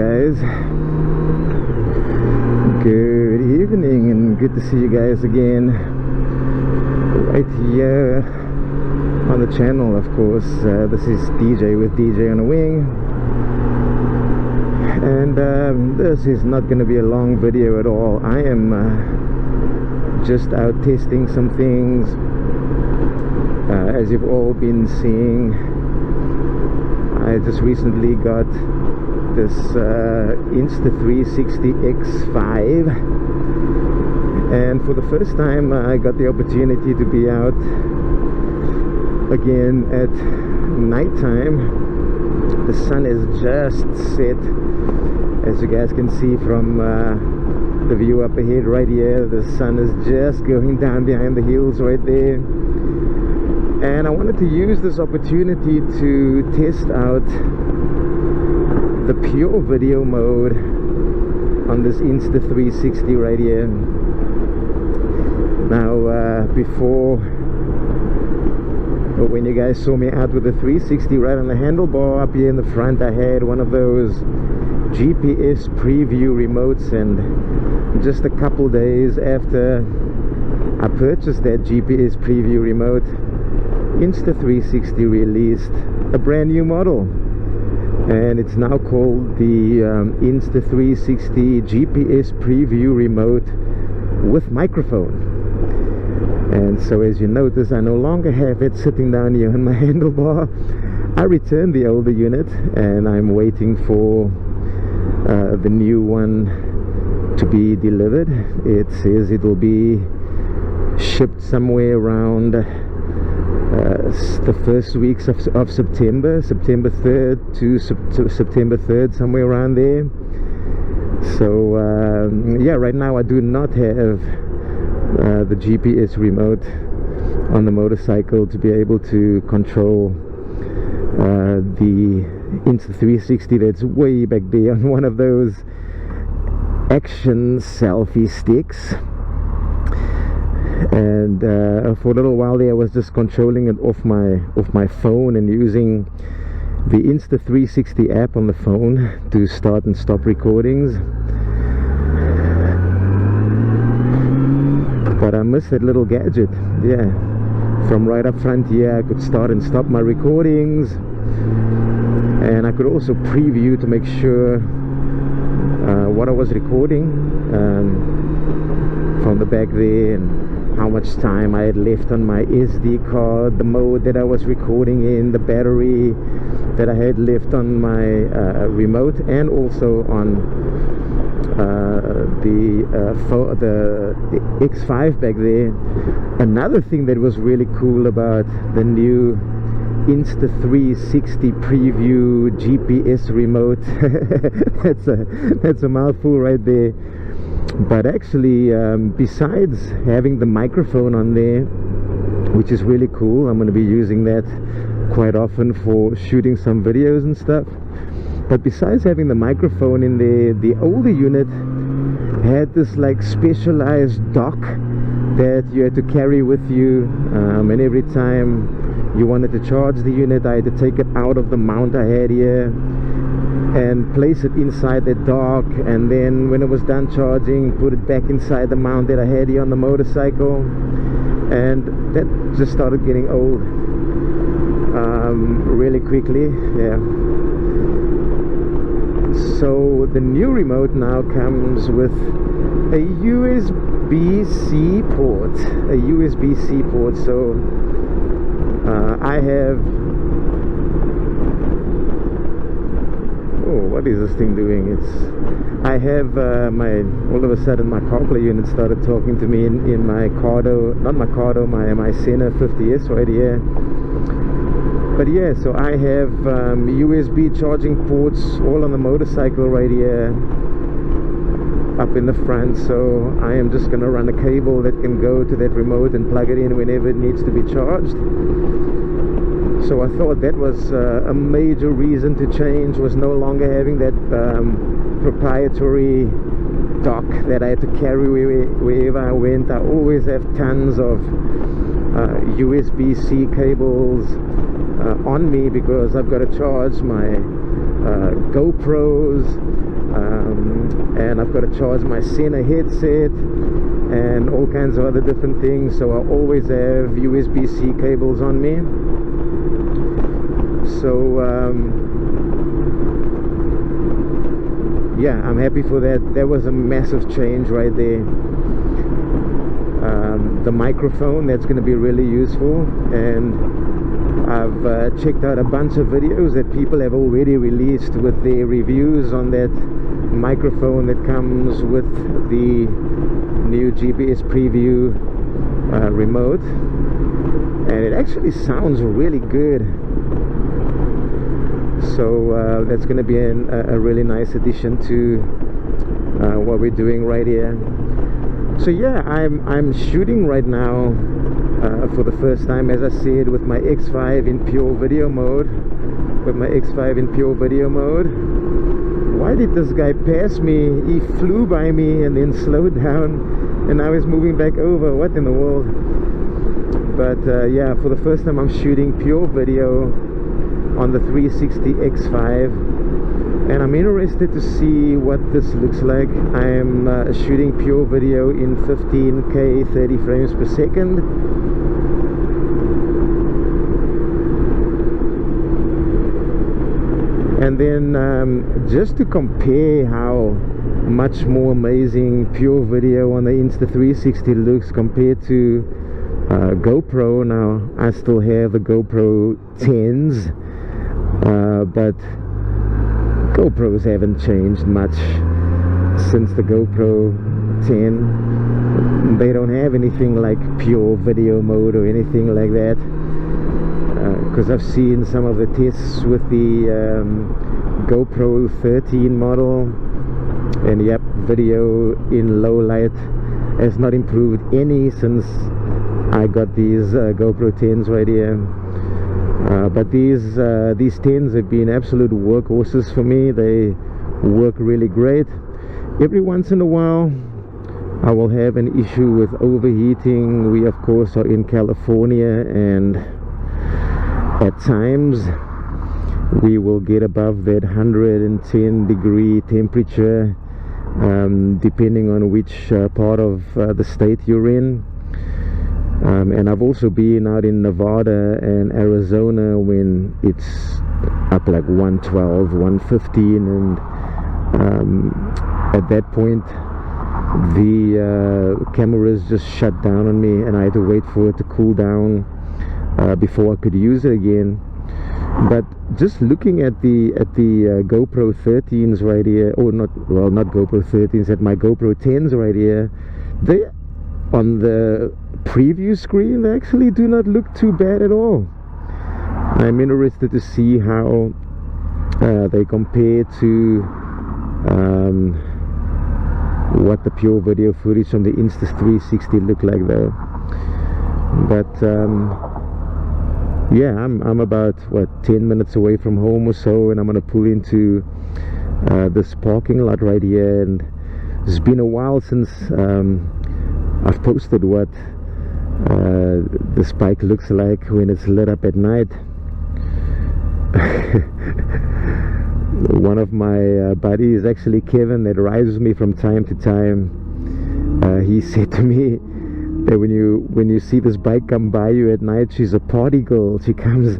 guys. Good evening and good to see you guys again right here on the channel, of course. This is DJ with DJ on a Wing, and this is not going to be a long video at all. I am just out testing some things, as you've all been seeing. I just recently got this Insta360 X5, and for the first time I got the opportunity to be out again at nighttime. The sun is just set, as you guys can see from the view up ahead right here. The sun is just going down behind the hills right there, and I wanted to use this opportunity to test out the pure video mode on this Insta360 right here. Now before, when you guys saw me out with the 360 right on the handlebar up here in the front, I had one of those GPS preview remotes, and just a couple days after I purchased that GPS preview remote, Insta360 released a brand new model, and it's now called the Insta360 GPS preview remote with microphone. And so, as you notice, I no longer have it sitting down here on my handlebar. I returned the older unit, and I'm waiting for the new one to be delivered. It says it will be shipped somewhere around the first weeks of September 3rd to September 3rd, somewhere around there. So yeah, right now I do not have the GPS remote on the motorcycle to be able to control the Insta360 that's way back there on one of those action selfie sticks. And for a little while there I was just controlling it off my phone and using the Insta360 app on the phone to start and stop recordings. But I miss that little gadget. Yeah, from right up front here I could start and stop my recordings, and I could also preview to make sure what I was recording from the back there, and how much time I had left on my SD card, the mode that I was recording in, the battery that I had left on my remote, and also on the X5 back there. Another thing that was really cool about the new Insta360 preview GPS remote that's a mouthful right there. But actually, besides having the microphone on there, which is really cool, I'm going to be using that quite often for shooting some videos and stuff. But besides having the microphone in there, the older unit had this like specialized dock that you had to carry with you, and every time you wanted to charge the unit, I had to take it out of the mount I had here and place it inside the dock, and then when it was done charging, put it back inside the mount that I had here on the motorcycle. And that just started getting old really quickly. Yeah. So the new remote now comes with a USB-C port, so I have, oh, what is this thing doing? I have all of a sudden my CarPlay unit started talking to me in my my Sena 50S right here. But yeah, so I have USB charging ports all on the motorcycle right here up in the front. So I am just going to run a cable that can go to that remote and plug it in whenever it needs to be charged. So I thought that was a major reason to change, was no longer having that proprietary dock that I had to carry wherever I went. I always have tons of USB-C cables on me because I've got to charge my GoPros, and I've got to charge my Sena headset and all kinds of other different things, so I always have USB-C cables on me. So yeah, I'm happy for that. That was a massive change right there. The microphone, that's going to be really useful, and I've checked out a bunch of videos that people have already released with their reviews on that microphone that comes with the new GPS preview remote, and it actually sounds really good. So that's going to be a really nice addition to what we're doing right here. So yeah, I'm shooting right now for the first time, as I said, with my X5 in pure video mode. Why did this guy pass me? He flew by me and then slowed down, and now he's moving back over. What in the world? But yeah, for the first time I'm shooting pure video on the 360 X5, and I'm interested to see what this looks like. I'm shooting pure video in 15K 30 frames per second. And then just to compare how much more amazing pure video on the Insta360 looks compared to GoPro. Now I still have the GoPro 10s, but GoPros haven't changed much since the GoPro 10. They don't have anything like pure video mode or anything like that, because I've seen some of the tests with the GoPro 13 model, and yep, video in low light has not improved any since I got these GoPro 10s right here. But these 10s have been absolute workhorses for me. They work really great. Every once in a while I will have an issue with overheating. We of course are in California, and at times we will get above that 110 degree temperature, depending on which part of the state you're in. And I've also been out in Nevada and Arizona when it's up like 112, 115, and at that point the cameras just shut down on me, and I had to wait for it to cool down before I could use it again. But just looking at the GoPro 13s right here, or not GoPro 13s, at my GoPro 10s right here, they on the preview screen, they actually do not look too bad at all. I'm interested to see how they compare to what the pure video footage from the Insta360 look like though. But yeah, I'm about, what, 10 minutes away from home or so, and I'm gonna pull into this parking lot right here. And it's been a while since I've posted what this bike looks like when it's lit up at night. One of my buddies, actually Kevin, that rides with me from time to time, he said to me that when you see this bike come by you at night, she's a party girl. She comes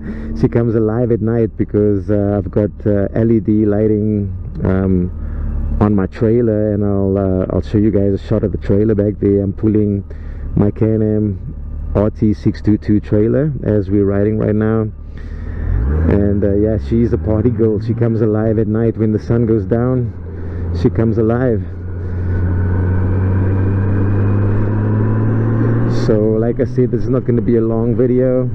alive at night, because I've got LED lighting on my trailer, and I'll show you guys a shot of the trailer back there. I'm pulling my Can Am RT622 trailer as we're riding right now, and yeah, she's a party girl. She comes alive at night. When the sun goes down, she comes alive. So like I said, this is not going to be a long video.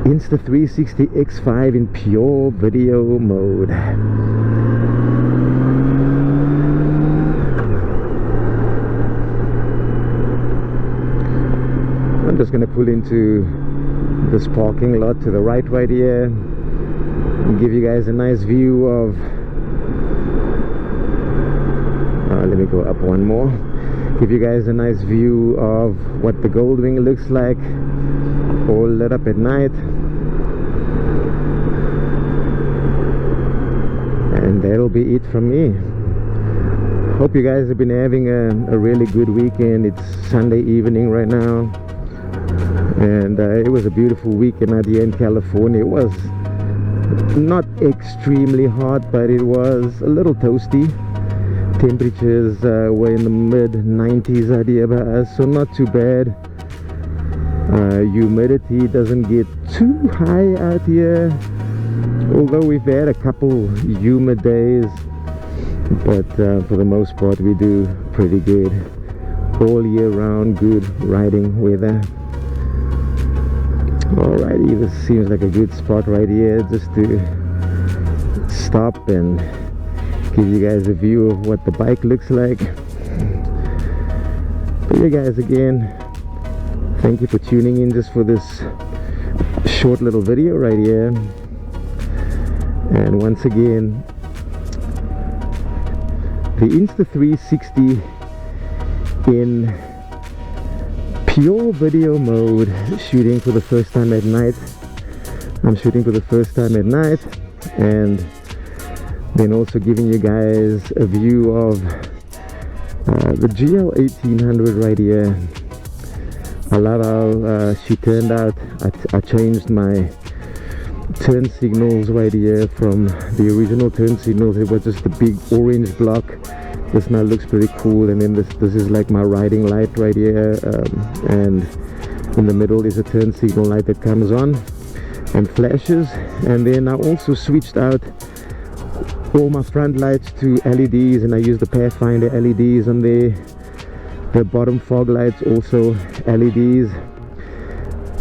Insta360 X5 in pure video mode. I'm just going to pull into this parking lot to the right here and give you guys a nice view of let me go up one more. Give you guys a nice view of what the Goldwing looks like, all lit up at night. And that'll be it from me. Hope you guys have been having a really good weekend. It's Sunday evening right now, and it was a beautiful weekend out here in California. It was not extremely hot, but it was a little toasty. Temperatures were in the mid-90s out here by us, so not too bad. Humidity doesn't get too high out here, although we've had a couple humid days, but for the most part we do pretty good all year round. Good riding weather. Alrighty, this seems like a good spot right here just to stop and give you guys a view of what the bike looks like. But yeah guys, again, thank you for tuning in just for this short little video right here. And once again, the Insta360 in pure video mode, shooting for the first time at night. I'm shooting for the first time at night, and then also giving you guys a view of the GL1800 right here. I love how she turned out. I changed my turn signals right here from the original turn signals. It was just a big orange block. This now looks pretty cool, and then this is like my riding light right here, and in the middle is a turn signal light that comes on and flashes. And then I also switched out all my front lights to LEDs, and I use the Pathfinder LEDs on there. The bottom fog lights also LEDs.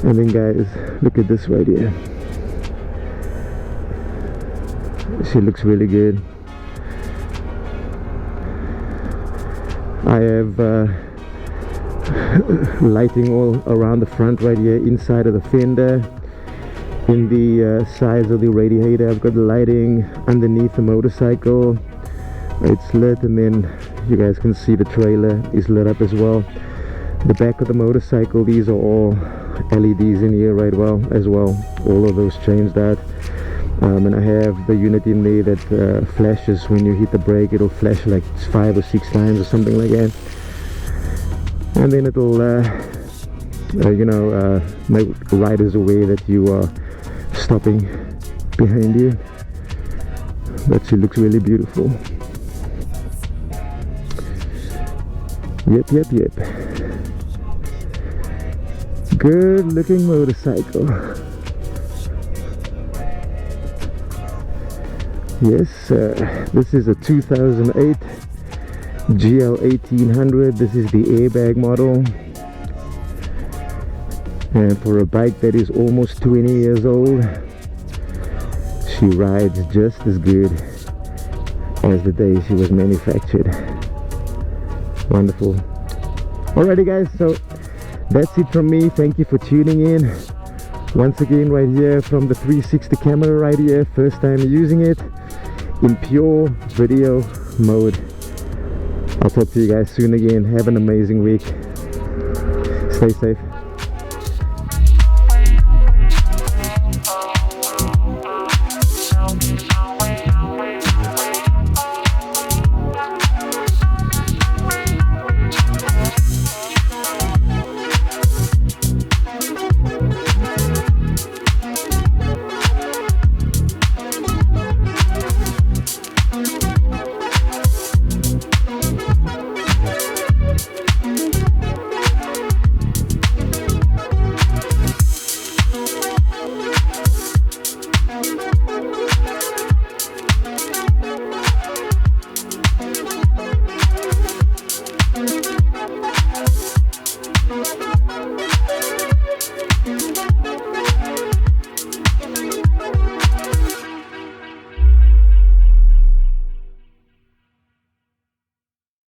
And then guys, look at this right here. She looks really good. I have lighting all around the front right here, inside of the fender, in the sides of the radiator. I've got the lighting underneath the motorcycle. It's lit, and then you guys can see the trailer is lit up as well. The back of the motorcycle, these are all LEDs in here right as well. All of those changed out. And I have the unit in there that flashes when you hit the brake. It'll flash like 5 or 6 times or something like that, and then it'll make riders aware that you are stopping behind you. But she looks really beautiful. Yep. Good looking motorcycle. Yes, this is a 2008 GL1800. This is the airbag model, and for a bike that is almost 20 years old, she rides just as good as the day she was manufactured. Wonderful. Alrighty guys, so that's it from me. Thank you for tuning in once again right here from the 360 camera right here. First time using it in pure video mode. I'll talk to you guys soon again. Have an amazing week. Stay safe.